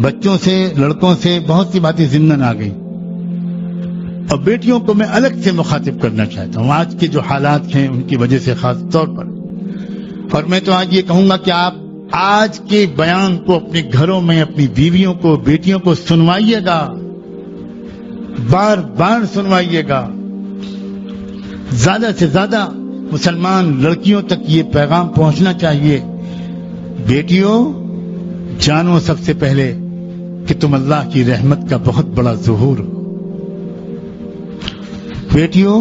بچوں سے، لڑکوں سے بہت سی باتیں ضمن آ گئی، اور بیٹیوں کو میں الگ سے مخاطب کرنا چاہتا ہوں آج کے جو حالات ہیں ان کی وجہ سے خاص طور پر. اور میں تو آج یہ کہوں گا کہ آپ آج کے بیان کو اپنے گھروں میں اپنی بیویوں کو، بیٹیوں کو سنوائیے گا، بار بار سنوائیے گا. زیادہ سے زیادہ مسلمان لڑکیوں تک یہ پیغام پہنچنا چاہیے. بیٹیوں، جانو سب سے پہلے کہ تم اللہ کی رحمت کا بہت بڑا ظہور ہو. بیٹیوں،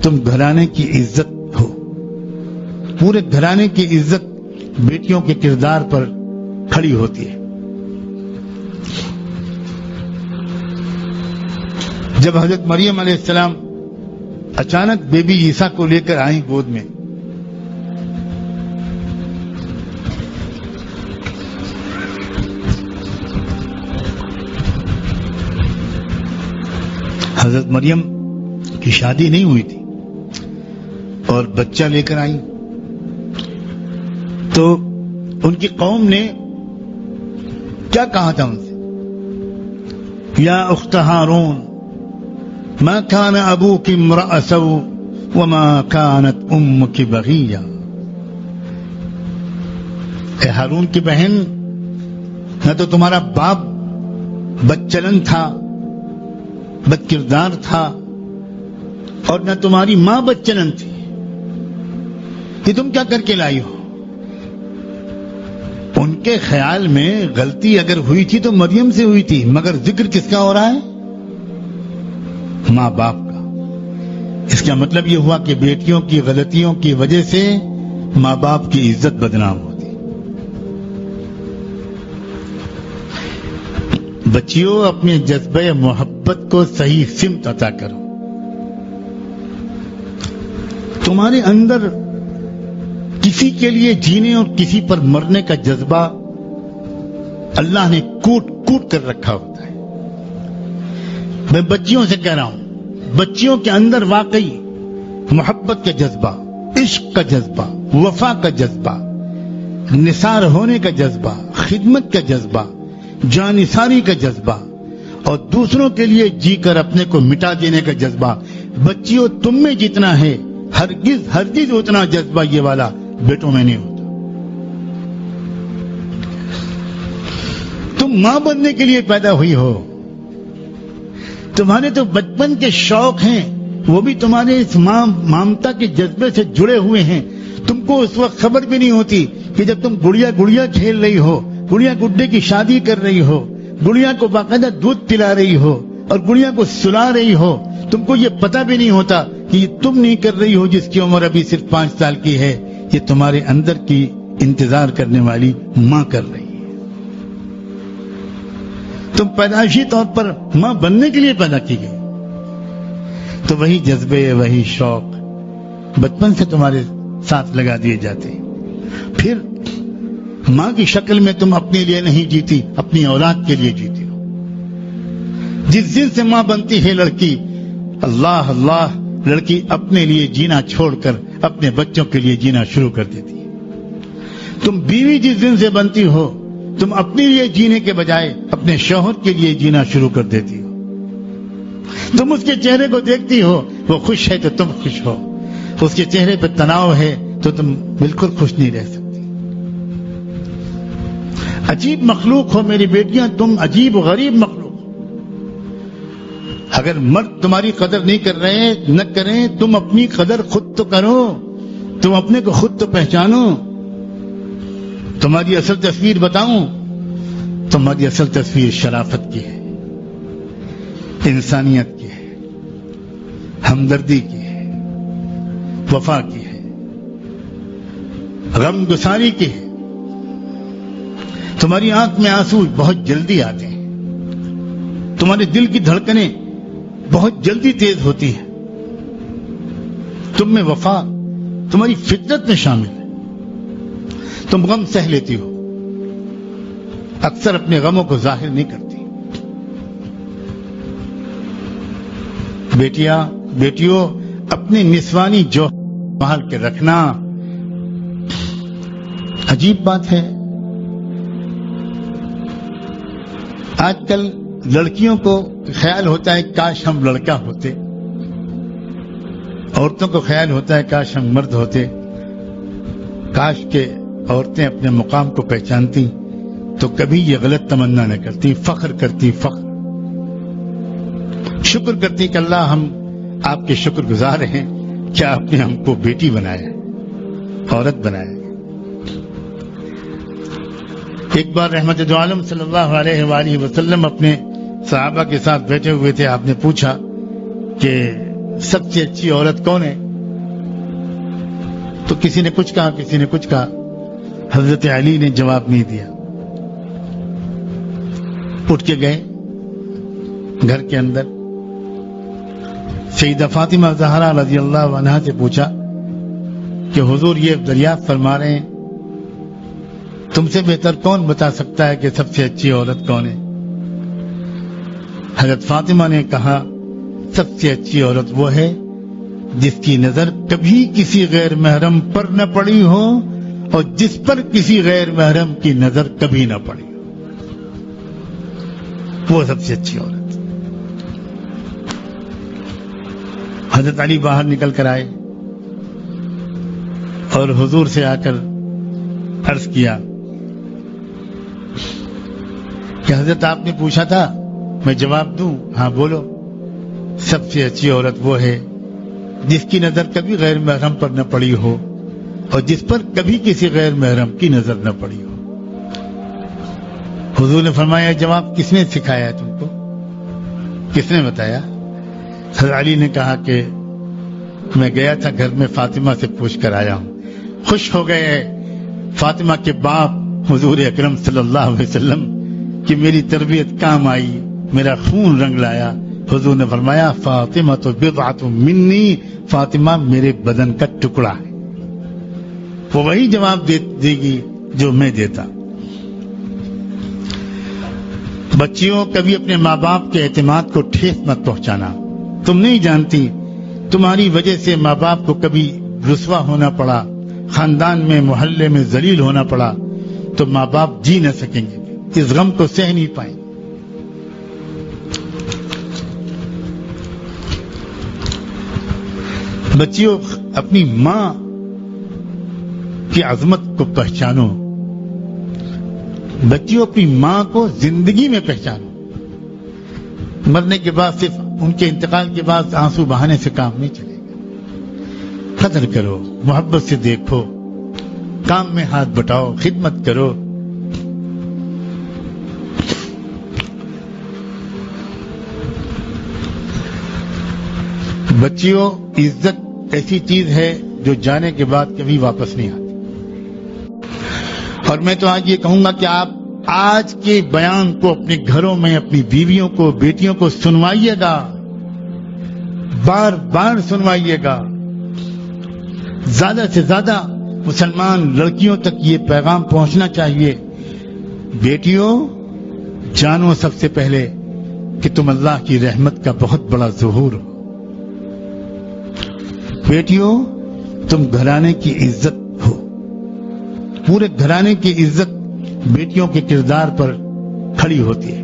تم گھرانے کی عزت ہو. پورے گھرانے کی عزت بیٹیوں کے کردار پر کھڑی ہوتی ہے. جب حضرت مریم علیہ السلام اچانک بیبی عیسیٰ کو لے کر آئیں گود میں، حضرت مریم کی شادی نہیں ہوئی تھی اور بچہ لے کر آئی، تو ان کی قوم نے کیا کہا تھا ان سے؟ یا اخت ہارون ما كان ابوك امرأ سوء وما كانت امك بغيا. اے ہارون کی بہن، نہ تو تمہارا باپ بدچلن تھا، بد کردار تھا، اور نہ تمہاری ماں بدچلن تھی. کہ تم کیا کر کے لائی ہو؟ ان کے خیال میں غلطی اگر ہوئی تھی تو مریم سے ہوئی تھی، مگر ذکر کس کا ہو رہا ہے؟ ماں باپ کا. اس کا مطلب یہ ہوا کہ بیٹیوں کی غلطیوں کی وجہ سے ماں باپ کی عزت بدنام ہوتی. بچیوں، اپنے جذبہ محبت کو صحیح سمت عطا کرو. تمہارے اندر کسی کے لیے جینے اور کسی پر مرنے کا جذبہ اللہ نے کوٹ کوٹ کر رکھا ہوتا ہے. میں بچیوں سے کہہ رہا ہوں، بچیوں کے اندر واقعی محبت کا جذبہ، عشق کا جذبہ، وفا کا جذبہ، نثار ہونے کا جذبہ، خدمت کا جذبہ، جانثاری کا جذبہ، اور دوسروں کے لیے جی کر اپنے کو مٹا دینے کا جذبہ بچیوں تم میں جتنا ہے، ہرگز ہرگز اتنا جذبہ یہ والا بیٹوں میں نہیں ہوتا. تم ماں بننے کے لیے پیدا ہوئی ہو، تمہارے تو بچپن کے شوق ہیں، وہ بھی تمہارے اس مامتا کے جذبے سے جڑے ہوئے ہیں. تم کو اس وقت خبر بھی نہیں ہوتی کہ جب تم گڑیا گڑیا کھیل رہی ہو، گڑیا گڈے کی شادی کر رہی ہو، گڑیا کو باقاعدہ دودھ پلا رہی ہو اور گڑیا کو سلا رہی ہو، تم کو یہ پتہ بھی نہیں ہوتا کہ یہ تم نہیں کر رہی ہو جس کی عمر ابھی صرف 5 سال کی ہے، یہ تمہارے اندر کی انتظار کرنے والی ماں کر رہی ہے. تم پیدائشی طور پر ماں بننے کے لیے پیدا کی گئی، تو وہی جذبے، وہی شوق بچپن سے تمہارے ساتھ لگا دیے جاتے. پھر ماں کی شکل میں تم اپنے لیے نہیں جیتی، اپنی اولاد کے لیے جیتی ہو. جس دن سے ماں بنتی ہے لڑکی، اللہ اللہ، لڑکی اپنے لیے جینا چھوڑ کر اپنے بچوں کے لیے جینا شروع کر دیتی ہے. تم بیوی جس دن سے بنتی ہو، تم اپنے لیے جینے کے بجائے اپنے شوہر کے لیے جینا شروع کر دیتی ہو. تم اس کے چہرے کو دیکھتی ہو، وہ خوش ہے تو تم خوش ہو، اس کے چہرے پہ تناؤ ہے تو تم بالکل خوش نہیں رہ سکتی. عجیب مخلوق ہو میری بیٹیاں، تم عجیب و غریب مخلوق. اگر مرد تمہاری قدر نہیں کر رہے، نہ کریں، تم اپنی قدر خود تو کرو، تم اپنے کو خود تو پہچانو. تمہاری اصل تصویر بتاؤں، تمہاری اصل تصویر شرافت کی ہے، انسانیت کی ہے، ہمدردی کی ہے، وفا کی ہے، غم گساری کی ہے. تمہاری آنکھ میں آنسو بہت جلدی آتے ہیں، تمہارے دل کی دھڑکنیں بہت جلدی تیز ہوتی ہیں. تم میں وفا تمہاری فطرت میں شامل ہے. تم غم سہ لیتی ہو، اکثر اپنے غموں کو ظاہر نہیں کرتی. بیٹیوں، اپنے نسوانی جو بحال کے رکھنا. عجیب بات ہے، آج کل لڑکیوں کو خیال ہوتا ہے کاش ہم لڑکا ہوتے، عورتوں کو خیال ہوتا ہے کاش ہم مرد ہوتے، کاش کہ عورتیں اپنے مقام کو پہچانتی تو کبھی یہ غلط تمنا نہ کرتی، فخر کرتی، فخر شکر کرتی کہ اللہ ہم آپ کے شکر گزار ہیں کہ آپ نے ہم کو بیٹی بنایا، عورت بنایا۔ ایک بار رحمت دو عالم صلی اللہ علیہ وآلہ وسلم اپنے صحابہ کے ساتھ بیٹھے ہوئے تھے، آپ نے پوچھا کہ سب سے اچھی عورت کون ہے؟ تو کسی نے کچھ کہا، کسی نے کچھ کہا، حضرت علی نے جواب نہیں دیا، اٹھ کے گئے گھر کے اندر، سیدہ فاطمہ زہرا رضی اللہ عنہا سے پوچھا کہ حضور یہ دریافت فرما رہے ہیں تم سے بہتر کون بتا سکتا ہے کہ سب سے اچھی عورت کون ہے؟ حضرت فاطمہ نے کہا سب سے اچھی عورت وہ ہے جس کی نظر کبھی کسی غیر محرم پر نہ پڑی ہو اور جس پر کسی غیر محرم کی نظر کبھی نہ پڑی ہو، وہ سب سے اچھی عورت۔ حضرت علی باہر نکل کر آئے اور حضور سے آ کر عرض کیا کہ حضرت آپ نے پوچھا تھا میں جواب دوں؟ ہاں بولو۔ سب سے اچھی عورت وہ ہے جس کی نظر کبھی غیر محرم پر نہ پڑی ہو اور جس پر کبھی کسی غیر محرم کی نظر نہ پڑی ہو۔ حضور نے فرمایا جواب کس نے سکھایا تم کو، کس نے بتایا؟ حضرت علی نے کہا کہ میں گیا تھا گھر میں، فاطمہ سے پوچھ کر آیا ہوں۔ خوش ہو گئے فاطمہ کے باپ حضور اکرم صلی اللہ علیہ وسلم کہ میری تربیت کام آئی، میرا خون رنگ لایا۔ حضور نے فرمایا فاطمہ تو بضعۃ منی، فاطمہ میرے بدن کا ٹکڑا ہے، وہ وہی جواب دے گی جو میں دیتا۔ بچیوں کبھی اپنے ماں باپ کے اعتماد کو ٹھیس مت پہنچانا، تم نہیں جانتی تمہاری وجہ سے ماں باپ کو کبھی رسوا ہونا پڑا، خاندان میں محلے میں ذلیل ہونا پڑا تو ماں باپ جی نہ سکیں گے، اس غم کو سہ نہیں پائیں۔ بچیوں اپنی ماں کی عظمت کو پہچانو، بچیوں اپنی ماں کو زندگی میں پہچانو، مرنے کے بعد صرف ان کے انتقال کے بعد آنسو بہانے سے کام نہیں چلے گا۔ قدر کرو، محبت سے دیکھو، کام میں ہاتھ بٹاؤ، خدمت کرو۔ بچیوں عزت ایسی چیز ہے جو جانے کے بعد کبھی واپس نہیں آتی، اور میں تو آج یہ کہوں گا کہ آپ آج کے بیان کو اپنے گھروں میں اپنی بیویوں کو، بیٹیوں کو سنوائیے گا، بار بار سنوائیے گا۔ زیادہ سے زیادہ مسلمان لڑکیوں تک یہ پیغام پہنچنا چاہیے، بیٹیوں جانو سب سے پہلے کہ تم اللہ کی رحمت کا بہت بڑا ظہور ہو، بیٹیوں تم گھرانے کی عزت ہو، پورے گھرانے کی عزت بیٹیوں کے کردار پر کھڑی ہوتی ہے۔